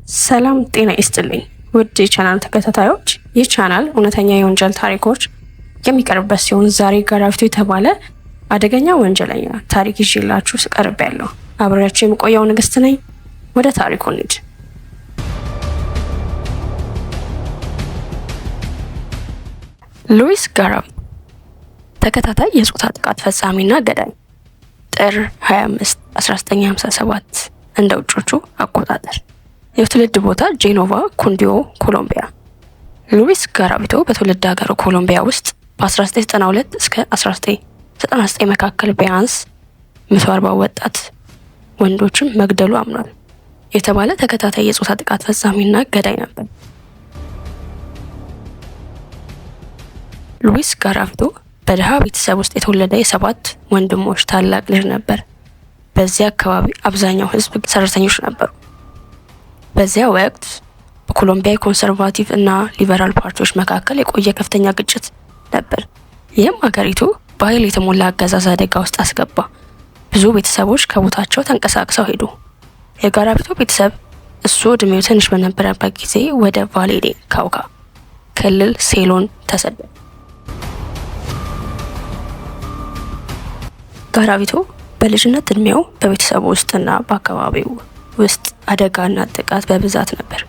ሰላም ጤና ይስጥልኝ ውድ የቻናል ተከታታዮች፣ ይህ ቻናል እውነተኛ የወንጀል ታሪኮች የሚቀርብበት ሲሆን ዛሬ ጋራፊቶ የተባለ አደገኛ ወንጀለኛ ታሪክ ይዤላችሁ ቀርቤያለሁ። አብሬያችሁ የምቆየው ንግስት ነኝ። ወደ ታሪኩ እንሂድ። ሉዊስ ጋራቪቶ ተከታታይ የጾታ ጥቃት ፈጻሚና ገዳይ። ጥር 25 1957 እንደ ውጮቹ አቆጣጠር። የትውልድ ቦታ ጄኖቫ ኩንዲዮ ኮሎምቢያ። ሉዊስ ጋራቪቶ በትውልድ ሀገሩ ኮሎምቢያ ውስጥ በ1992 እስከ 1999 መካከል ቢያንስ 140 ወጣት ወንዶችን መግደሉ አምኗል የተባለ ተከታታይ የጾታ ጥቃት ፈጻሚና ገዳይ ነበር። ሉዊስ ጋራቪቶ በድሃ ቤተሰብ ውስጥ የተወለደ የሰባት ወንድሞች ታላቅ ልጅ ነበር። በዚያ አካባቢ አብዛኛው ሕዝብ ሰራተኞች ነበሩ። በዚያ ወቅት በኮሎምቢያ የኮንሰርቫቲቭ እና ሊበራል ፓርቲዎች መካከል የቆየ ከፍተኛ ግጭት ነበር። ይህም ሀገሪቱ በኃይል የተሞላ አገዛዝ አደጋ ውስጥ አስገባ። ብዙ ቤተሰቦች ከቦታቸው ተንቀሳቅሰው ሄዱ። የጋራቪቶ ቤተሰብ እሱ እድሜው ትንሽ በነበረበት ጊዜ ወደ ቫሌ ዴ ካውካ ክልል ሴሎን ተሰደደ። ጋራቪቶ በልጅነት እድሜው በቤተሰቡ ውስጥና በአካባቢው ውስጥ አደጋና ጥቃት በብዛት ነበር።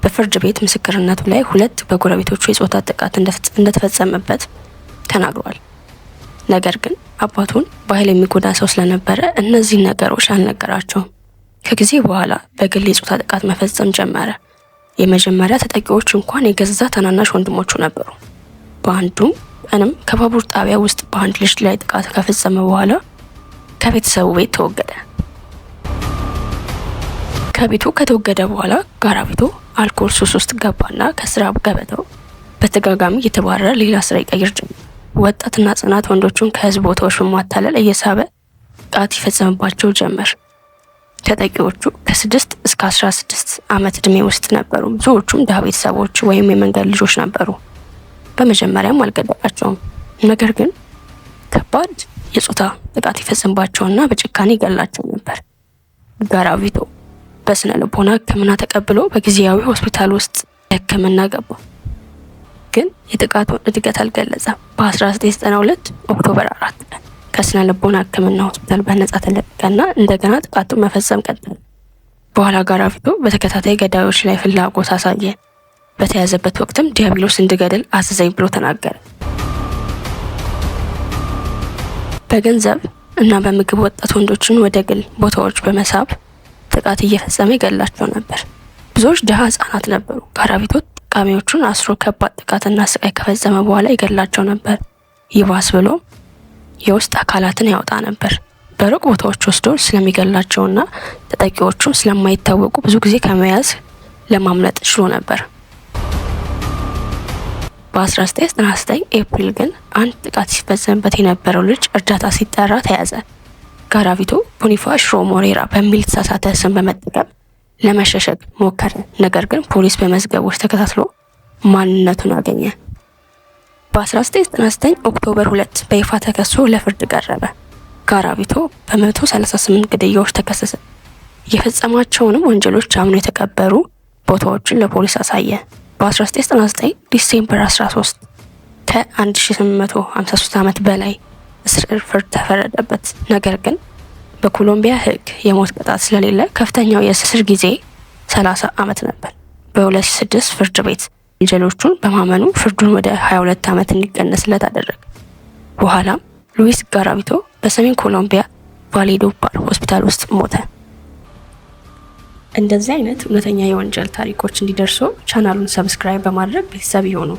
በፍርድ ቤት ምስክርነቱ ላይ 2 በጎረቤቶቹ የጾታ ጥቃት እንደተፈጸመበት ተናግሯል። ነገር ግን አባቱን በኃይል የሚጎዳ ሰው ስለነበረ እነዚህ ነገሮች አልነገራቸውም። ከጊዜ በኋላ በግል የጾታ ጥቃት መፈጸም ጀመረ። የመጀመሪያ ተጠቂዎች እንኳን የገዛ ታናናሽ ወንድሞቹ ነበሩ። በአንዱም ቀንም ከባቡር ጣቢያ ውስጥ በአንድ ልጅ ላይ ጥቃት ከፈጸመ በኋላ ከቤተሰቡ ቤት ተወገደ። ከቤቱ ከተወገደ በኋላ ጋራቪቶ አልኮል ሱስ ውስጥ ገባና ከስራ ገበታው በተጋጋሚ እየተባረረ ሌላ ስራ ይቀይር ጀመር። ወጣትና ጽናት ወንዶቹን ከህዝብ ቦታዎች በማታለል እየሳበ ጥቃት ይፈጸምባቸው ጀመር። ተጠቂዎቹ ከ6 እስከ 16 ዓመት ዕድሜ ውስጥ ነበሩ። ብዙዎቹም ድሃ ቤተሰቦች ወይም የመንገድ ልጆች ነበሩ። በመጀመሪያም አልገደላቸውም፣ ነገር ግን ከባድ የጾታ ጥቃት ይፈጸምባቸውና በጭካኔ ይገላቸው ነበር። ጋራቪቶ በስነ ልቦና ሕክምና ተቀብሎ በጊዜያዊ ሆስፒታል ውስጥ ሕክምና ገባ። ግን የጥቃቱን እድገት አልገለጸም። በ1992 ኦክቶበር 4 ቀን ከስነ ልቦና ሕክምና ሆስፒታል በነጻ ተለቀቀና እንደገና ጥቃቱን መፈጸም ቀጠለ። በኋላ ጋራቪቶ በተከታታይ ገዳዮች ላይ ፍላጎት አሳየ። በተያዘበት ወቅትም ዲያብሎስ እንድገድል አዘዘኝ ብሎ ተናገረ። በገንዘብ እና በምግብ ወጣት ወንዶችን ወደ ግል ቦታዎች በመሳብ ጥቃት እየፈጸመ ይገላቸው ነበር። ብዙዎች ድሃ ህጻናት ነበሩ። ጋራቪቶ ተጠቃሚዎቹን አስሮ ከባድ ጥቃትና ስቃይ ከፈጸመ በኋላ ይገላቸው ነበር። ይባስ ብሎ የውስጥ አካላትን ያወጣ ነበር። በሩቅ ቦታዎች ወስዶ ስለሚገላቸውና ተጠቂዎቹ ስለማይታወቁ ብዙ ጊዜ ከመያዝ ለማምለጥ ችሎ ነበር። በ1999 ኤፕሪል ግን አንድ ጥቃት ሲፈጸምበት የነበረው ልጅ እርዳታ ሲጠራ ተያዘ። ጋራቪቶ ቦኒፋሽሮ ሞሬራ በሚል ተሳሳተ ስም በመጠቀም ለመሸሸግ ሞከረ። ነገር ግን ፖሊስ በመዝገቦች ተከታትሎ ማንነቱን አገኘ። በ1999 ኦክቶበር 2 በይፋ ተከሶ ለፍርድ ቀረበ። ጋራቪቶ በ138 ግድያዎች ተከሰሰ። የፈጸማቸውንም ወንጀሎች አምኖ የተቀበሩ ቦታዎችን ለፖሊስ አሳየ። በ1999 ዲሴምበር 13 ከ1853 ዓመት በላይ እስር ፍርድ ተፈረደበት። ነገር ግን በኮሎምቢያ ሕግ የሞት ቅጣት ስለሌለ ከፍተኛው የእስር ጊዜ 30 ዓመት ነበር። በ2006 ፍርድ ቤት ወንጀሎቹን በማመኑ ፍርዱን ወደ 22 ዓመት እንዲቀነስለት አደረገ። በኋላም ሉዊስ ጋራቪቶ በሰሜን ኮሎምቢያ ቫሌዶፓር ሆስፒታል ውስጥ ሞተ። እንደዚህ አይነት እውነተኛ የወንጀል ታሪኮች እንዲደርሱ ቻናሉን ሰብስክራይብ በማድረግ ቤተሰብ ይሁኑ።